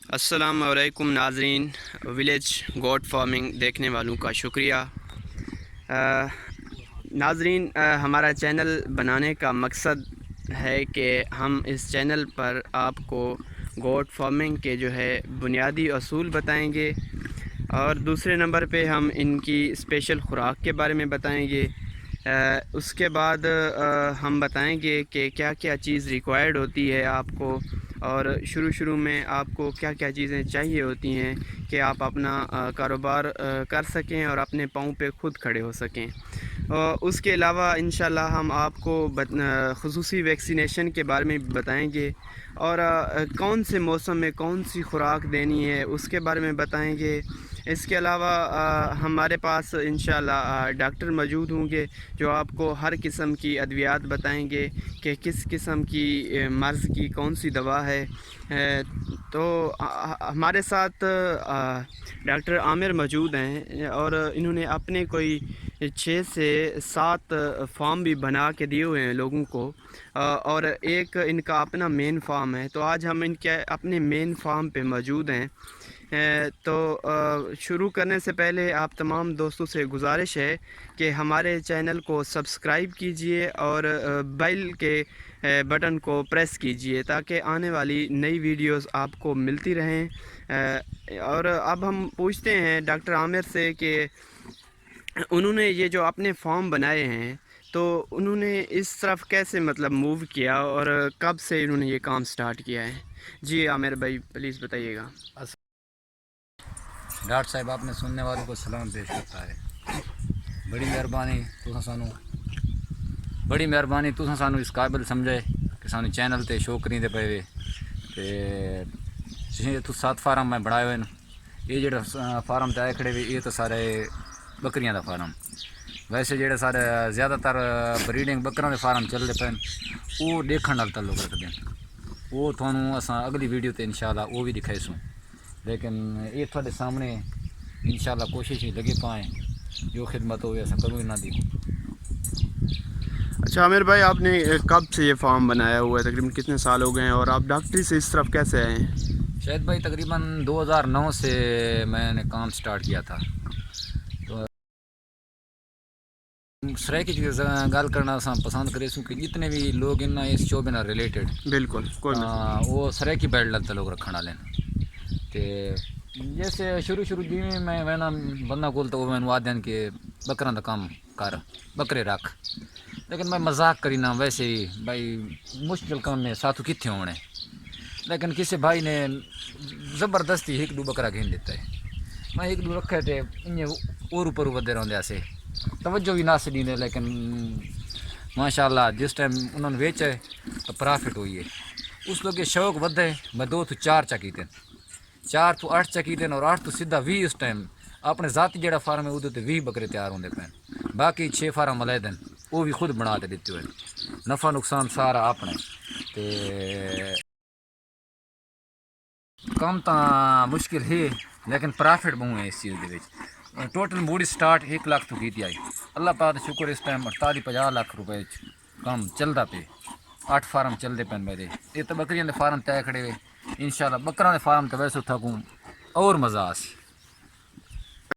السلام علیکم ناظرین، ولیج گوٹ فارمنگ دیکھنے والوں کا شکریہ۔ ناظرین، ہمارا چینل بنانے کا مقصد ہے کہ ہم اس چینل پر آپ کو گوٹ فارمنگ کے بنیادی اصول بتائیں گے، اور دوسرے نمبر پہ ہم ان کی اسپیشل خوراک کے بارے میں بتائیں گے۔ اس کے بعد ہم بتائیں گے کہ کیا کیا چیز ریکوائرڈ ہوتی ہے آپ کو، اور شروع میں آپ کو کیا کیا چیزیں چاہیے ہوتی ہیں کہ آپ اپنا کاروبار کر سکیں اور اپنے پاؤں پہ خود کھڑے ہو سکیں۔ اس کے علاوہ انشاءاللہ ہم آپ کو خصوصی ویکسینیشن کے بارے میں بتائیں گے، اور کون سے موسم میں کون سی خوراک دینی ہے اس کے بارے میں بتائیں گے۔ اس کے علاوہ ہمارے پاس انشاءاللہ ڈاکٹر موجود ہوں گے جو آپ کو ہر قسم کی ادویات بتائیں گے کہ کس قسم کی مرض کی کون سی دوا ہے۔ تو ہمارے ساتھ ڈاکٹر عامر موجود ہیں، اور انہوں نے اپنے کوئی 6 سے 7 فارم بھی بنا کے دیے ہوئے ہیں لوگوں کو، اور ایک ان کا اپنا مین فارم ہے۔ تو آج ہم ان کے اپنے مین فارم پہ موجود ہیں۔ تو شروع کرنے سے پہلے آپ تمام دوستوں سے گزارش ہے کہ ہمارے چینل کو سبسکرائب کیجئے اور بیل کے بٹن کو پریس کیجئے تاکہ آنے والی نئی ویڈیوز آپ کو ملتی رہیں۔ اور اب ہم پوچھتے ہیں ڈاکٹر عامر سے کہ انہوں نے یہ جو اپنے فارم بنائے ہیں تو انہوں نے اس طرف کیسے موو کیا، اور کب سے انہوں نے یہ کام سٹارٹ کیا ہے۔ جی عامر بھائی پلیز بتائیے گا۔ ڈاکٹر صاحب آپ نے سننے والوں کو سلام پیش کرتا ہے۔ بڑی مہربانی تساں سانو اس قابل سمجھے کہ سانو چینل تے شو کریں دے پے وے تے تو 7 فارم میں بنائے ہوئے ہیں۔ یہ جڑا فارم تے آئے کھڑے وے یہ تو سارے بکریاں دا فارم۔ ویسے جڑے سارے زیادہ تر بریڈنگ بکراں دے فارم چلدے پے وہ دیکھن نال تعلق رکھدے ہیں، وہ تھانوں اساں اگلی ویڈیو تے انشاءاللہ وہ بھی دکھائے سوں، لیکن یہ تھوڑے سامنے انشاءاللہ کوشش ہی لگے پائیں جو خدمت ہوئے ایسا کروں نہ دی۔ اچھا عامر بھائی، آپ نے کب سے یہ فارم بنایا ہوا ہے؟ تقریباً کتنے سال ہو گئے ہیں، اور آپ ڈاکٹری سے اس طرف کیسے آئے ہیں؟ شاید بھائی تقریباً 2009 سے میں نے کام سٹارٹ کیا تھا۔ تو سرائکی کی گل کرنا پسند کرے سوں کہ جتنے بھی لوگ ان اس شعبے نال ریلیٹڈ بالکل کوئی مسئلہ وہ سرائکی بیلٹ نال تعلق رکھن والے تے جیسے شروع جیویں میں وینا بندہ کول تو وہ مینوں آدھن کہ بکراں دا کام کر، بکرے رکھ، لیکن میں مذاق کرینا ویسے ہی بھائی مشکل کام میں ساتھوں کتنے ہونے، لیکن کسی بھائی نے زبردستی ایک دو بکرا گھن دیتا ہے۔ میں ایک دو رکھے تھے انہیں اور اوپر ودے رہندے سے توجہ بھی نہ سی دیندے، لیکن ماشاءاللہ جس ٹائم انہوں نے ویچے تو پرافٹ ہوئی ہے۔ اس لوگ شوق ودے میں 2 تو 4 چکیتے، 4 تو 8 چکیتے اور 8 تو سیدھا 20 اس ٹائم اپنے ذاتی جڑا فارم ہے ادھر 20 بکرے تیار ہوندے پے، باقی 6 فارم ملے دن وہ بھی خود بنا کے دیتے ہوئے، نفع نقصان سارا اپنے تے کم تا مشکل ہے لیکن پرافٹ بہت ہے اس چیز دے وچ۔ ٹوٹل موڑی سٹارٹ 1 لاکھ تو کی آئی، اللہ پاک دا شکر اس ٹائم 48-50 لاکھ روپے کام چلدا پے، 8 فارم چلدے پے میرے۔ یہ تو بکریاں دے فارم تے کھڑے ہوئے انشاءاللہ، بکراں دے فارم تے ویسے تھکوں اور مزہ آسی۔